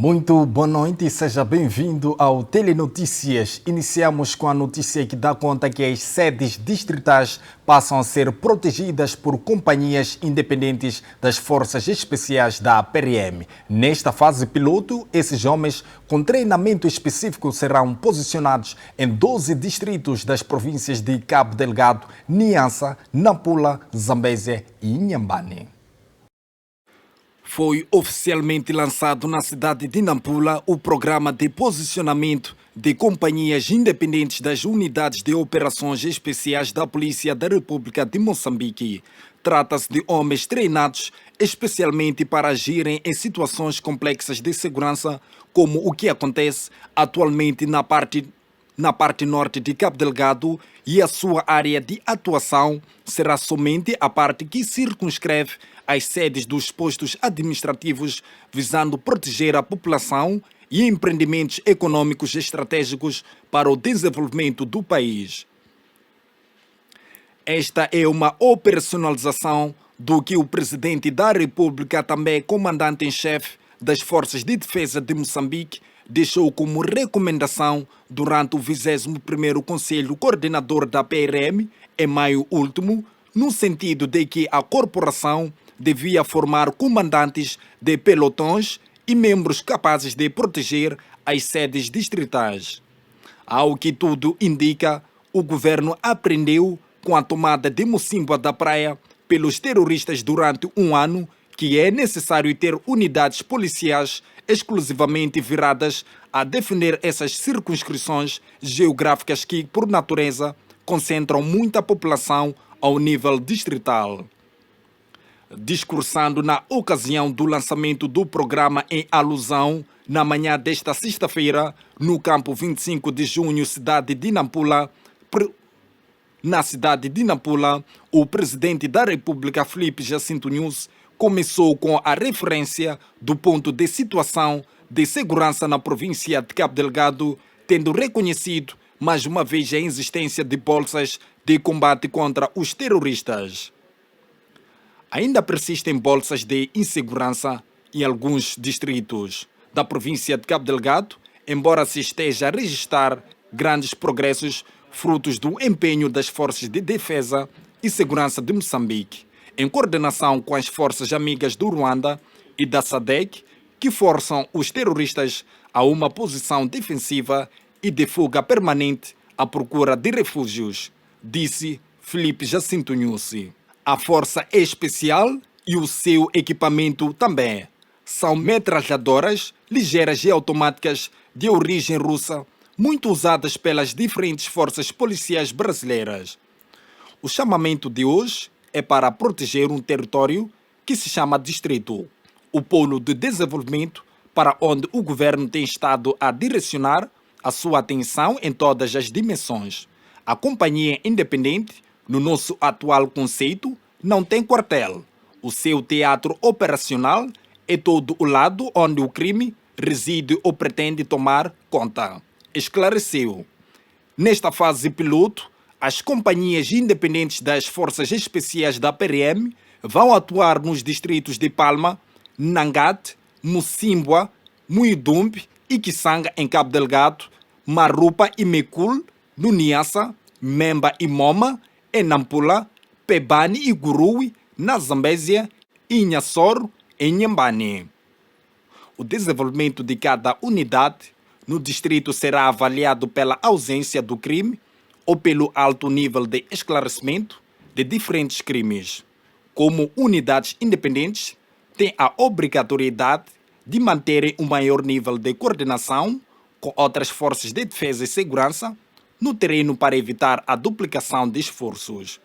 Muito boa noite e seja bem-vindo ao Telenotícias. Iniciamos com a notícia que dá conta que as sedes distritais passam a ser protegidas por companhias independentes das Forças Especiais da PRM. Nesta fase piloto, esses homens com treinamento específico serão posicionados em 12 distritos das províncias de Cabo Delgado, Niassa, Nampula, Zambésia e Inhambane. Foi oficialmente lançado na cidade de Nampula o programa de posicionamento de companhias independentes das unidades de operações especiais da Polícia da República de Moçambique. Trata-se de homens treinados especialmente para agirem em situações complexas de segurança, como o que acontece atualmente na parte norte de Cabo Delgado, e a sua área de atuação será somente a parte que circunscreve as sedes dos postos administrativos, visando proteger a população e empreendimentos econômicos estratégicos para o desenvolvimento do país. Esta é uma operacionalização do que o Presidente da República, também comandante-em-chefe das Forças de Defesa de Moçambique, deixou como recomendação durante o 21º Conselho Coordenador da PRM, em maio último, no sentido de que a corporação devia formar comandantes de pelotões e membros capazes de proteger as sedes distritais. Ao que tudo indica, o governo aprendeu com a tomada de Mocímboa da Praia pelos terroristas durante um ano que é necessário ter unidades policiais exclusivamente viradas a defender essas circunscrições geográficas que, por natureza, concentram muita população ao nível distrital. Discursando na ocasião do lançamento do programa em alusão, na manhã desta sexta-feira, no campo 25 de junho, na cidade de Nampula, o Presidente da República, Filipe Jacinto Nyusi, começou com a referência do ponto de situação de segurança na província de Cabo Delgado, tendo reconhecido mais uma vez a existência de bolsas de combate contra os terroristas. Ainda persistem bolsas de insegurança em alguns distritos da província de Cabo Delgado, embora se esteja a registrar grandes progressos frutos do empenho das forças de defesa e segurança de Moçambique, em coordenação com as forças amigas do Ruanda e da SADC, que forçam os terroristas a uma posição defensiva e de fuga permanente à procura de refúgios, disse Filipe Jacinto Nyusi. A força é especial e o seu equipamento também. São metralhadoras ligeiras e automáticas de origem russa, muito usadas pelas diferentes forças policiais brasileiras. O chamamento de hoje é para proteger um território que se chama distrito, o polo de desenvolvimento para onde o governo tem estado a direcionar a sua atenção em todas as dimensões. A companhia independente, no nosso atual conceito, não tem quartel. O seu teatro operacional é todo o lado onde o crime reside ou pretende tomar conta, esclareceu. Nesta fase piloto, as companhias independentes das Forças Especiais da PRM vão atuar nos distritos de Palma, Nangate, Mocímboa, Muidumbe e Kisanga em Cabo Delgado, Marupa e Mekul no Niassa, Memba e Moma em Nampula, Pebane e Gurui na Zambésia e Inhassoro em Inhambane. O desenvolvimento de cada unidade no distrito será avaliado pela ausência do crime ou pelo alto nível de esclarecimento de diferentes crimes. Como unidades independentes, têm a obrigatoriedade de manterem um maior nível de coordenação com outras forças de defesa e segurança no terreno para evitar a duplicação de esforços.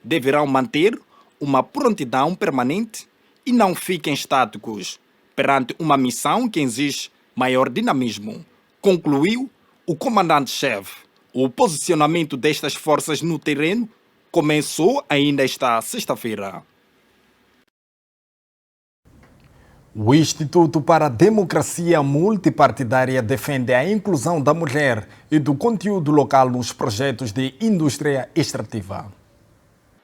Deverão manter uma prontidão permanente e não fiquem estáticos perante uma missão que exige maior dinamismo, concluiu o comandante-chefe. O posicionamento destas forças no terreno começou ainda esta sexta-feira. O Instituto para a Democracia Multipartidária defende a inclusão da mulher e do conteúdo local nos projetos de indústria extrativa.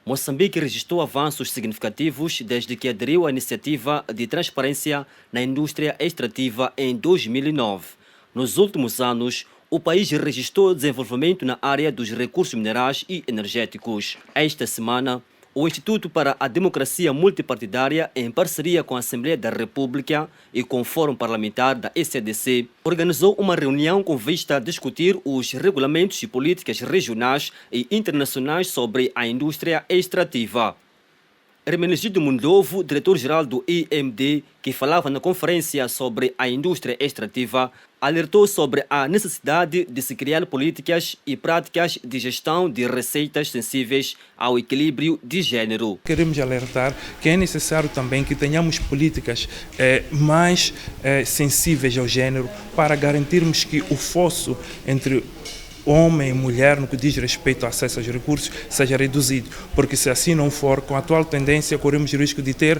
Moçambique registrou avanços significativos desde que aderiu à iniciativa de transparência na indústria extrativa em 2009. Nos últimos anos, o país registrou desenvolvimento na área dos recursos minerais e energéticos. Esta semana, o Instituto para a Democracia Multipartidária, em parceria com a Assembleia da República e com o Fórum Parlamentar da ECDC, organizou uma reunião com vista a discutir os regulamentos e políticas regionais e internacionais sobre a indústria extrativa. Hermenegildo Mundovo, diretor-geral do IMD, que falava na conferência sobre a indústria extrativa, alertou sobre a necessidade de se criar políticas e práticas de gestão de receitas sensíveis ao equilíbrio de gênero. Queremos alertar que é necessário também que tenhamos políticas mais sensíveis ao gênero para garantirmos que o fosso entre homem e mulher no que diz respeito ao acesso aos recursos seja reduzido, porque se assim não for, com a atual tendência corremos o risco de ter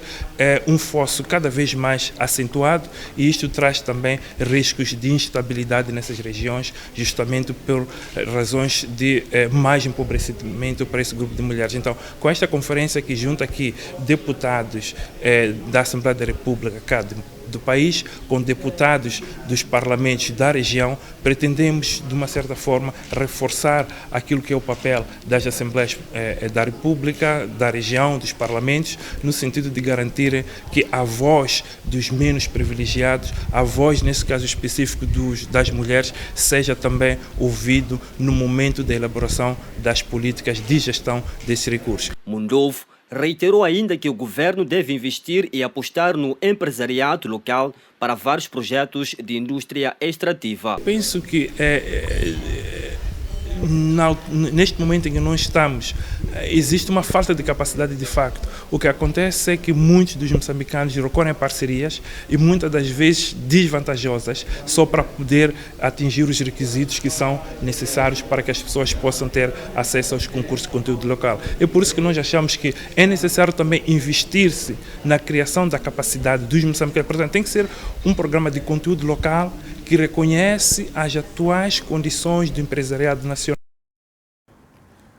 um fosso cada vez mais acentuado, e isto traz também riscos de instabilidade nessas regiões, justamente por razões de mais empobrecimento para esse grupo de mulheres. Então, com esta conferência que junta aqui deputados da Assembleia da República cá do país, com deputados dos parlamentos da região, pretendemos, de uma certa forma, reforçar aquilo que é o papel das Assembleias da República, da região, dos parlamentos, no sentido de garantir que a voz dos menos privilegiados, a voz, nesse caso específico, das mulheres, seja também ouvido no momento da elaboração das políticas de gestão desses recursos. Mundovo reiterou ainda que o governo deve investir e apostar no empresariado local para vários projetos de indústria extrativa. Penso que neste momento em que nós estamos, existe uma falta de capacidade de facto. O que acontece é que muitos dos moçambicanos recorrem a parcerias e muitas das vezes desvantajosas só para poder atingir os requisitos que são necessários para que as pessoas possam ter acesso aos concursos de conteúdo local. É por isso que nós achamos que é necessário também investir-se na criação da capacidade dos moçambicanos. Portanto, tem que ser um programa de conteúdo local que reconhece as atuais condições do empresariado nacional.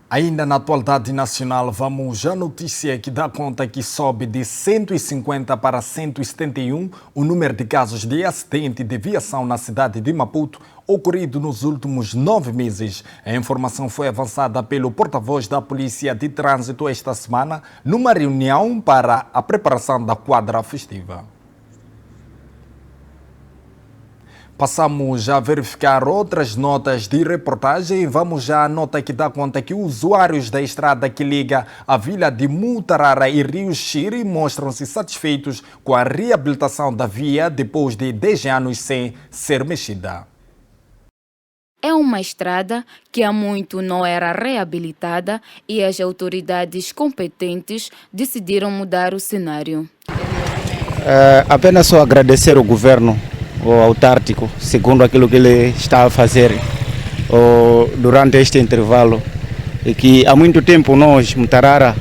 Ainda na atualidade nacional, vamos à notícia que dá conta que sobe de 150 para 171 o número de casos de acidente de viação na cidade de Maputo ocorrido nos últimos 9 meses. A informação foi avançada pelo porta-voz da Polícia de Trânsito esta semana numa reunião para a preparação da quadra festiva. Passamos a verificar outras notas de reportagem. Vamos já à nota que dá conta que usuários da estrada que liga a vila de Mutarara e Rio Xiri mostram-se satisfeitos com a reabilitação da via depois de 10 anos sem ser mexida. É uma estrada que há muito não era reabilitada e as autoridades competentes decidiram mudar o cenário. Apenas só agradecer ao governo autárquico, segundo aquilo que ele está a fazer durante este intervalo, e que há muito tempo nós, Mutarara,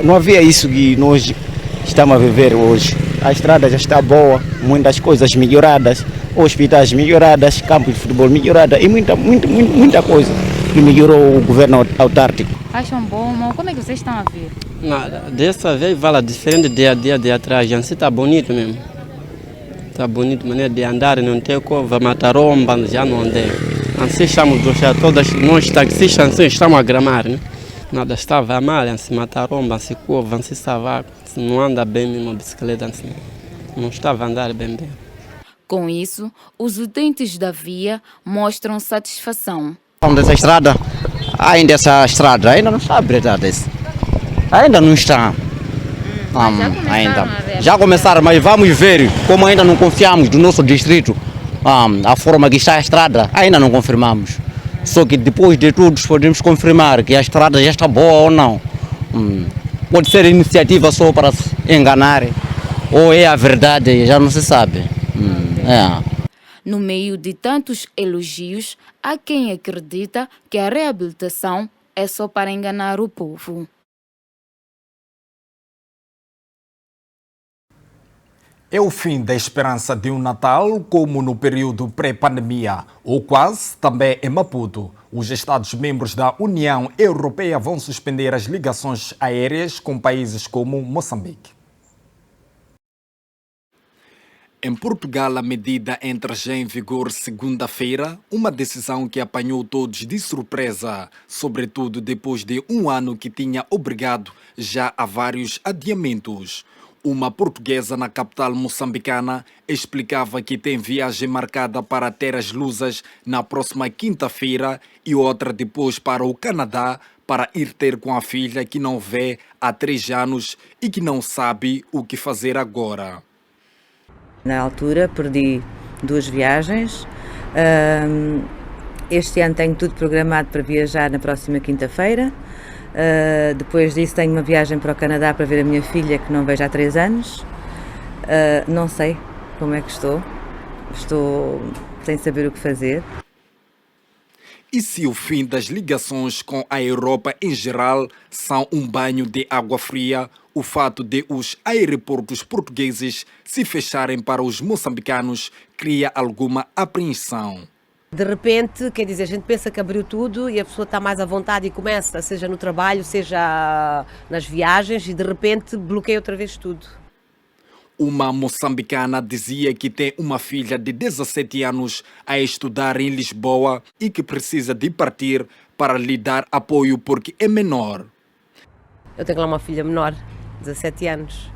não havia isso que nós estamos a viver hoje. A estrada já está boa, muitas coisas melhoradas, hospitais melhoradas, campos de futebol melhoradas e muita coisa que melhorou o governo autárquico. Acham bom, mas como é que vocês estão a ver? Nada, dessa vez vale diferente dia de atrás, já está bonito mesmo. Está bonito, maneira de andar, não tem curva, mataromba, já não andei. Assim estamos, todas nós taxistas assim, estamos a gramar, né? Nada estava mal, assim, mataromba, assim, curva, assim, estava, assim, não anda bem mesmo a bicicleta, assim, não estava a andar bem. Com isso, os utentes da via mostram satisfação. Dessa estrada, ainda essa estrada ainda não está habilitada, ainda não está. Já começaram, mas vamos ver, como ainda não confiamos do nosso distrito, a forma que está a estrada, ainda não confirmamos. Só que depois de tudo podemos confirmar que a estrada já está boa ou não. Pode ser iniciativa só para se enganar, ou é a verdade, já não se sabe. No meio de tantos elogios, há quem acredita que a reabilitação é só para enganar o povo. É o fim da esperança de um Natal, como no período pré-pandemia, ou quase, também em Maputo. Os Estados-membros da União Europeia vão suspender as ligações aéreas com países como Moçambique. Em Portugal, a medida entra já em vigor segunda-feira, uma decisão que apanhou todos de surpresa, sobretudo depois de um ano que tinha obrigado já a vários adiamentos. Uma portuguesa na capital moçambicana explicava que tem viagem marcada para Terras Lusas na próxima quinta-feira e outra depois para o Canadá para ir ter com a filha que não vê há 3 anos e que não sabe o que fazer agora. Na altura perdi 2 viagens. Este ano tenho tudo programado para viajar na próxima quinta-feira. Depois disso tenho uma viagem para o Canadá para ver a minha filha que não vejo há 3 anos. Não sei como é que estou sem saber o que fazer. E se o fim das ligações com a Europa em geral são um banho de água fria, o fato de os aeroportos portugueses se fecharem para os moçambicanos cria alguma apreensão. De repente, quer dizer, a gente pensa que abriu tudo e a pessoa está mais à vontade e começa, seja no trabalho, seja nas viagens, e de repente bloqueia outra vez tudo. Uma moçambicana dizia que tem uma filha de 17 anos a estudar em Lisboa e que precisa de partir para lhe dar apoio porque é menor. Eu tenho lá uma filha menor, 17 anos,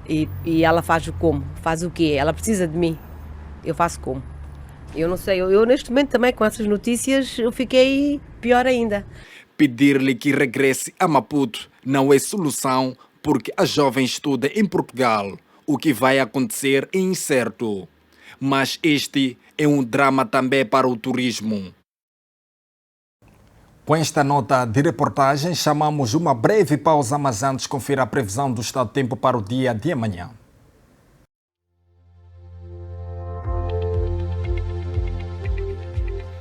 e ela faz o como? Faz o quê? Ela precisa de mim, eu faço como? Eu não sei, eu neste momento também com essas notícias eu fiquei pior ainda. Pedir-lhe que regresse a Maputo não é solução porque a jovem estuda em Portugal. O que vai acontecer é incerto. Mas este é um drama também para o turismo. Com esta nota de reportagem, chamamos uma breve pausa, mas antes confira a previsão do estado do tempo para o dia de amanhã.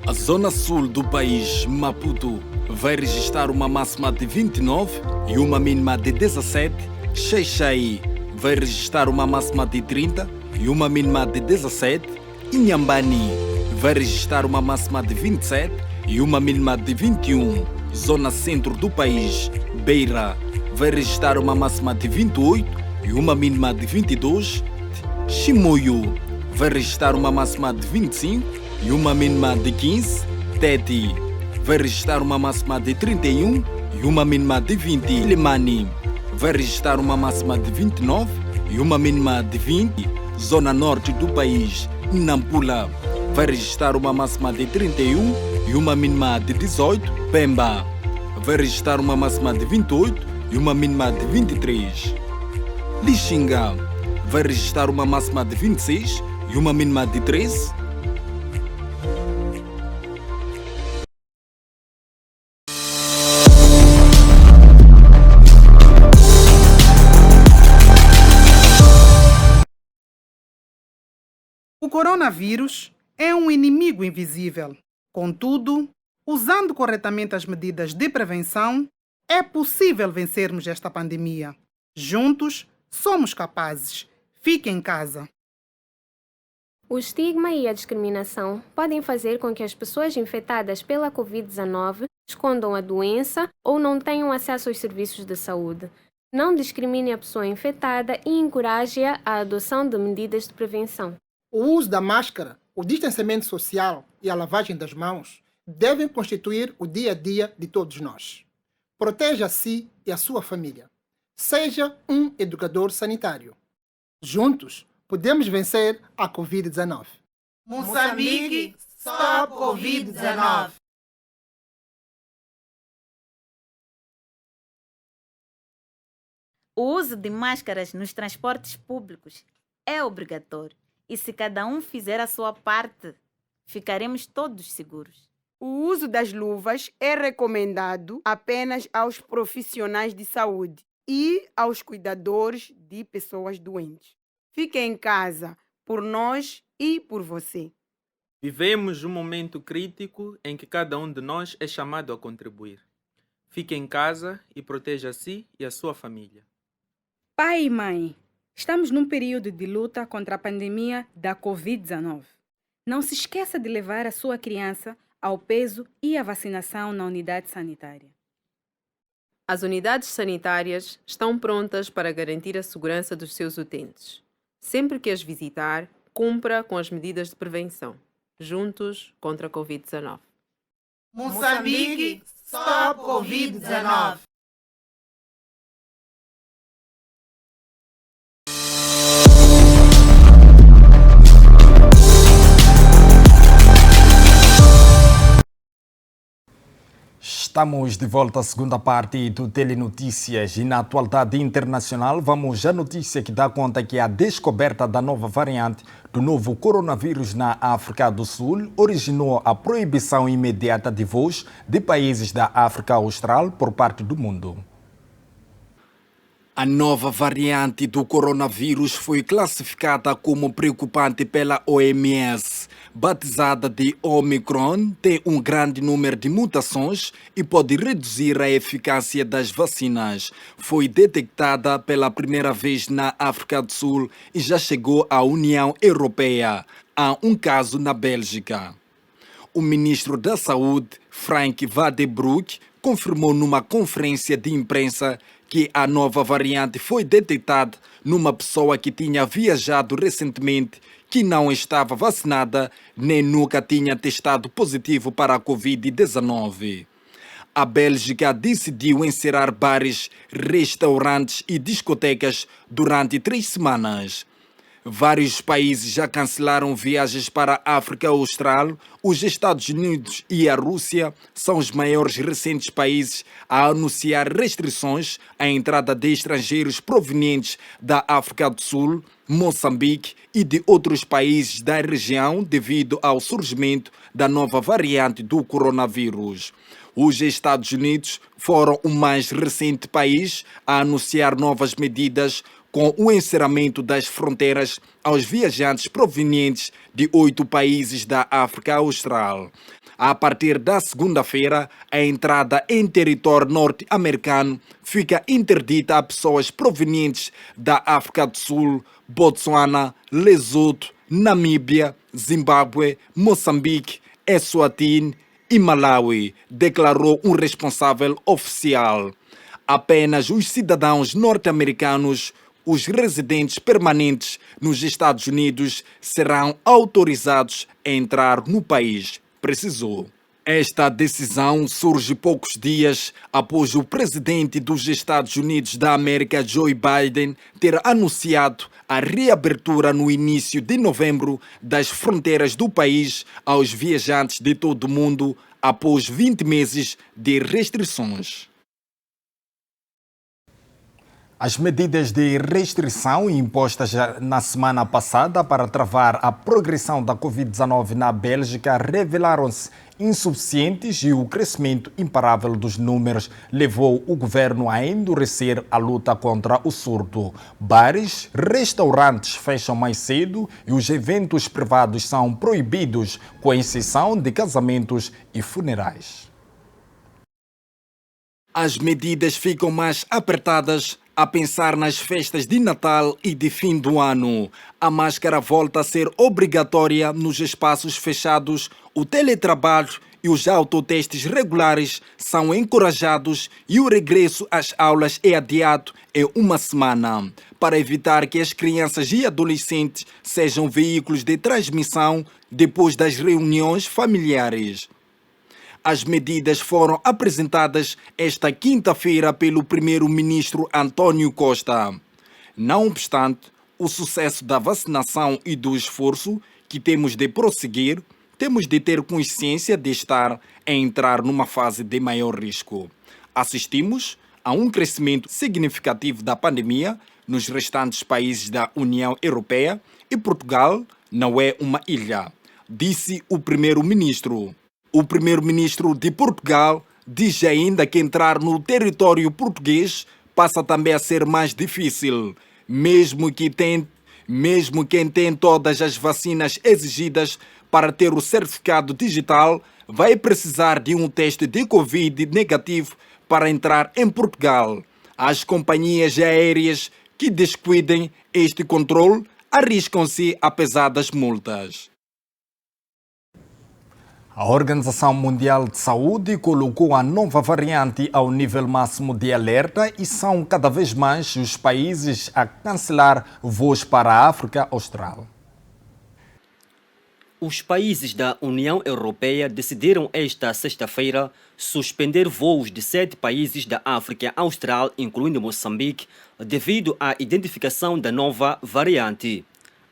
A zona sul do país, Maputo, vai registrar uma máxima de 29 e uma mínima de 17. Xai-Xai vai registrar uma máxima de 30 e uma mínima de 17. Inhambane vai registrar uma máxima de 27 e uma mínima de 21. Zona centro do país, Beira, vai registrar uma máxima de 28 e uma mínima de 22. Chimoio vai registrar uma máxima de 25 e uma mínima de 15. Tete vai registrar uma máxima de 31 e uma mínima de 20. Limani vai registrar uma máxima de 29 e uma mínima de 20. Zona norte do país, Nampula, vai registrar uma máxima de 31 e uma mínima de 18. Pemba vai registrar uma máxima de 28 e uma mínima de 23. Lixinga vai registrar uma máxima de 26 e uma mínima de 13. O coronavírus é um inimigo invisível. Contudo, usando corretamente as medidas de prevenção, é possível vencermos esta pandemia. Juntos, somos capazes. Fique em casa. O estigma e a discriminação podem fazer com que as pessoas infectadas pela Covid-19 escondam a doença ou não tenham acesso aos serviços de saúde. Não discrimine a pessoa infectada e encoraje-a à adoção de medidas de prevenção. O uso da máscara, o distanciamento social e a lavagem das mãos devem constituir o dia a dia de todos nós. Proteja a si e a sua família. Seja um educador sanitário. Juntos, podemos vencer a Covid-19. Moçambique, stop Covid-19. O uso de máscaras nos transportes públicos é obrigatório. E se cada um fizer a sua parte, ficaremos todos seguros. O uso das luvas é recomendado apenas aos profissionais de saúde e aos cuidadores de pessoas doentes. Fique em casa, por nós e por você. Vivemos um momento crítico em que cada um de nós é chamado a contribuir. Fique em casa e proteja a si e a sua família. Pai e mãe, Estamos num período de luta contra a pandemia da Covid-19. Não se esqueça de levar a sua criança ao peso e à vacinação na unidade sanitária. As unidades sanitárias estão prontas para garantir a segurança dos seus utentes. Sempre que as visitar, cumpra com as medidas de prevenção. Juntos contra a Covid-19. Moçambique, stop Covid-19. Estamos de volta à segunda parte do Telenotícias e na atualidade internacional vamos à notícia que dá conta que a descoberta da nova variante do novo coronavírus na África do Sul originou a proibição imediata de voos de países da África Austral por parte do mundo. A nova variante do coronavírus foi classificada como preocupante pela OMS. Batizada de Omicron, tem um grande número de mutações e pode reduzir a eficácia das vacinas. Foi detectada pela primeira vez na África do Sul e já chegou à União Europeia. Há um caso na Bélgica. O ministro da Saúde, Frank Vadebroek, confirmou numa conferência de imprensa que a nova variante foi detectada numa pessoa que tinha viajado recentemente, que não estava vacinada nem nunca tinha testado positivo para a Covid-19. A Bélgica decidiu encerrar bares, restaurantes e discotecas durante 3 semanas. Vários países já cancelaram viagens para a África Austral. Os Estados Unidos e a Rússia são os maiores recentes países a anunciar restrições à entrada de estrangeiros provenientes da África do Sul, Moçambique e de outros países da região devido ao surgimento da nova variante do coronavírus. Os Estados Unidos foram o mais recente país a anunciar novas medidas com o encerramento das fronteiras aos viajantes provenientes de 8 países da África Austral. A partir da segunda-feira, a entrada em território norte-americano fica interdita a pessoas provenientes da África do Sul, Botsuana, Lesoto, Namíbia, Zimbábue, Moçambique, Eswatini e Malawi, declarou um responsável oficial. Apenas os cidadãos norte-americanos, os residentes permanentes nos Estados Unidos, serão autorizados a entrar no país, precisou. Esta decisão surge poucos dias após o presidente dos Estados Unidos da América, Joe Biden, ter anunciado a reabertura no início de novembro das fronteiras do país aos viajantes de todo o mundo após 20 meses de restrições. As medidas de restrição impostas na semana passada para travar a progressão da Covid-19 na Bélgica revelaram-se insuficientes e o crescimento imparável dos números levou o governo a endurecer a luta contra o surto. Bares, restaurantes fecham mais cedo e os eventos privados são proibidos, com exceção de casamentos e funerais. As medidas ficam mais apertadas a pensar nas festas de Natal e de fim do ano. A máscara volta a ser obrigatória nos espaços fechados, o teletrabalho e os autotestes regulares são encorajados e o regresso às aulas é adiado em 1 semana, para evitar que as crianças e adolescentes sejam veículos de transmissão depois das reuniões familiares. As medidas foram apresentadas esta quinta-feira pelo primeiro-ministro António Costa. Não obstante o sucesso da vacinação e do esforço que temos de prosseguir, temos de ter consciência de estar a entrar numa fase de maior risco. Assistimos a um crescimento significativo da pandemia nos restantes países da União Europeia e Portugal não é uma ilha, disse o primeiro-ministro. O primeiro-ministro de Portugal diz ainda que entrar no território português passa também a ser mais difícil, mesmo quem tem todas as vacinas exigidas para ter o certificado digital, vai precisar de um teste de Covid negativo para entrar em Portugal. As companhias aéreas que descuidem este controle arriscam-se a pesadas multas. A Organização Mundial de Saúde colocou a nova variante ao nível máximo de alerta e são cada vez mais os países a cancelar voos para a África Austral. Os países da União Europeia decidiram esta sexta-feira suspender voos de 7 países da África Austral, incluindo Moçambique, devido à identificação da nova variante.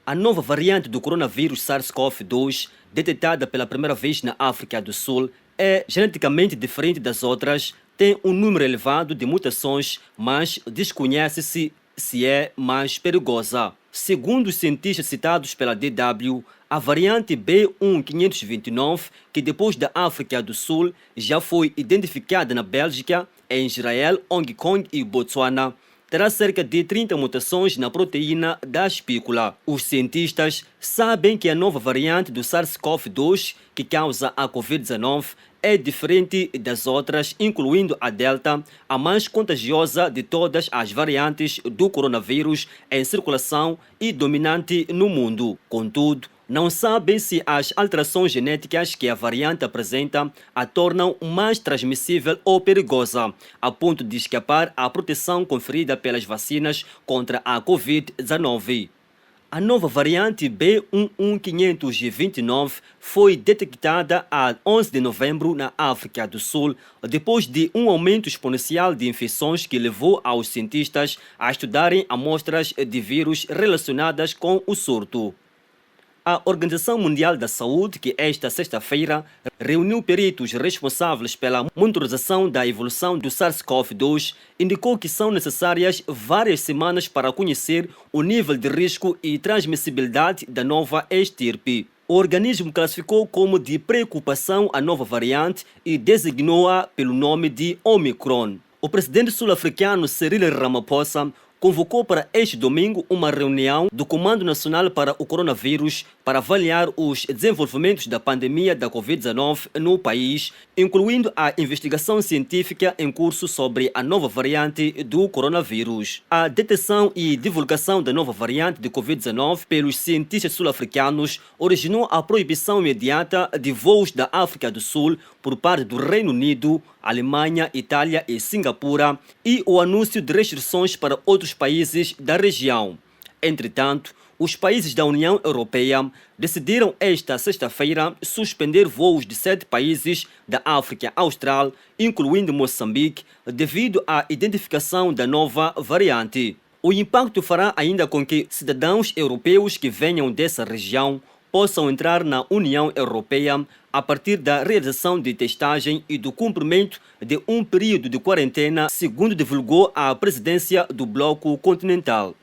A nova variante do coronavírus SARS-CoV-2, detectada pela primeira vez na África do Sul, é geneticamente diferente das outras, tem um número elevado de mutações, mas desconhece-se se é mais perigosa. Segundo os cientistas citados pela DW, a variante B1529, que depois da África do Sul já foi identificada na Bélgica, em Israel, Hong Kong e Botsuana, terá cerca de 30 mutações na proteína da espícula. Os cientistas sabem que a nova variante do SARS-CoV-2, que causa a Covid-19, é diferente das outras, incluindo a Delta, a mais contagiosa de todas as variantes do coronavírus em circulação e dominante no mundo. Contudo, não sabem se as alterações genéticas que a variante apresenta a tornam mais transmissível ou perigosa, a ponto de escapar à proteção conferida pelas vacinas contra a Covid-19. A nova variante B1529 foi detectada a 11 de novembro na África do Sul, depois de um aumento exponencial de infecções que levou aos cientistas a estudarem amostras de vírus relacionadas com o surto. A Organização Mundial da Saúde, que esta sexta-feira reuniu peritos responsáveis pela monitorização da evolução do SARS-CoV-2, indicou que são necessárias várias semanas para conhecer o nível de risco e transmissibilidade da nova estirpe. O organismo classificou como de preocupação a nova variante e designou-a pelo nome de Omicron. O presidente sul-africano Cyril Ramaphosa convocou para este domingo uma reunião do Comando Nacional para o Coronavírus para avaliar os desenvolvimentos da pandemia da Covid-19 no país, incluindo a investigação científica em curso sobre a nova variante do coronavírus. A detecção e divulgação da nova variante de Covid-19 pelos cientistas sul-africanos originou a proibição imediata de voos da África do Sul por parte do Reino Unido, Alemanha, Itália e Singapura e o anúncio de restrições para outros países da região. Entretanto, os países da União Europeia decidiram esta sexta-feira suspender voos de 7 países da África Austral, incluindo Moçambique, devido à identificação da nova variante. O impacto fará ainda com que cidadãos europeus que venham dessa região possam entrar na União Europeia a partir da realização de testagem e do cumprimento de um período de quarentena, segundo divulgou a presidência do Bloco Continental.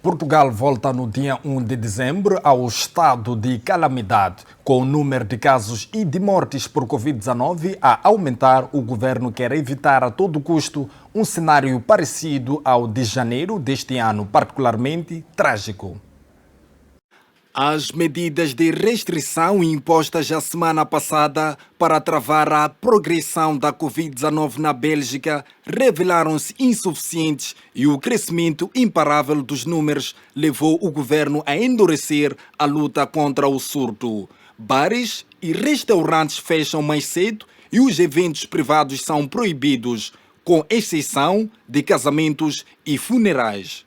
Portugal volta no dia 1 de dezembro ao estado de calamidade. Com o número de casos e de mortes por Covid-19 a aumentar, o governo quer evitar a todo custo um cenário parecido ao de janeiro deste ano, particularmente trágico. As medidas de restrição impostas a semana passada para travar a progressão da Covid-19 na Bélgica revelaram-se insuficientes e o crescimento imparável dos números levou o governo a endurecer a luta contra o surto. Bares e restaurantes fecham mais cedo e os eventos privados são proibidos, com exceção de casamentos e funerais.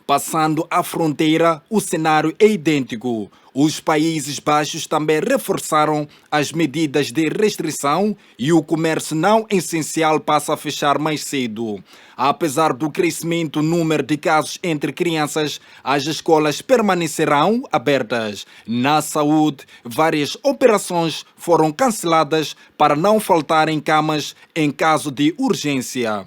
Passando a fronteira, o cenário é idêntico. Os Países Baixos também reforçaram as medidas de restrição e o comércio não essencial passa a fechar mais cedo. Apesar do crescimento no número de casos entre crianças, as escolas permanecerão abertas. Na saúde, várias operações foram canceladas para não faltarem camas em caso de urgência.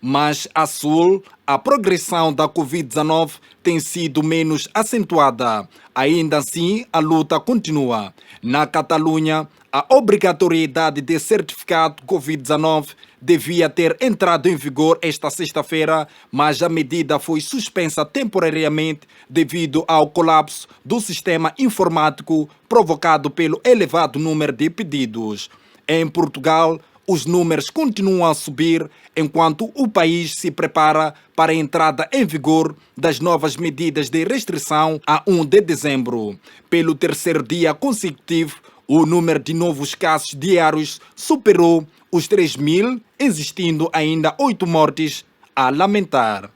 Mas a sul, a progressão da Covid-19 tem sido menos acentuada. Ainda assim, a luta continua. Na Catalunha, a obrigatoriedade de certificado Covid-19 devia ter entrado em vigor esta sexta-feira, mas a medida foi suspensa temporariamente devido ao colapso do sistema informático provocado pelo elevado número de pedidos. Em Portugal, os números continuam a subir enquanto o país se prepara para a entrada em vigor das novas medidas de restrição a 1 de dezembro. Pelo terceiro dia consecutivo, o número de novos casos diários superou os 3.000, existindo ainda 8 mortes a lamentar.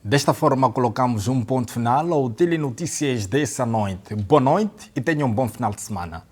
Desta forma, colocamos um ponto final ao Telenotícias dessa noite. Boa noite e tenham um bom final de semana.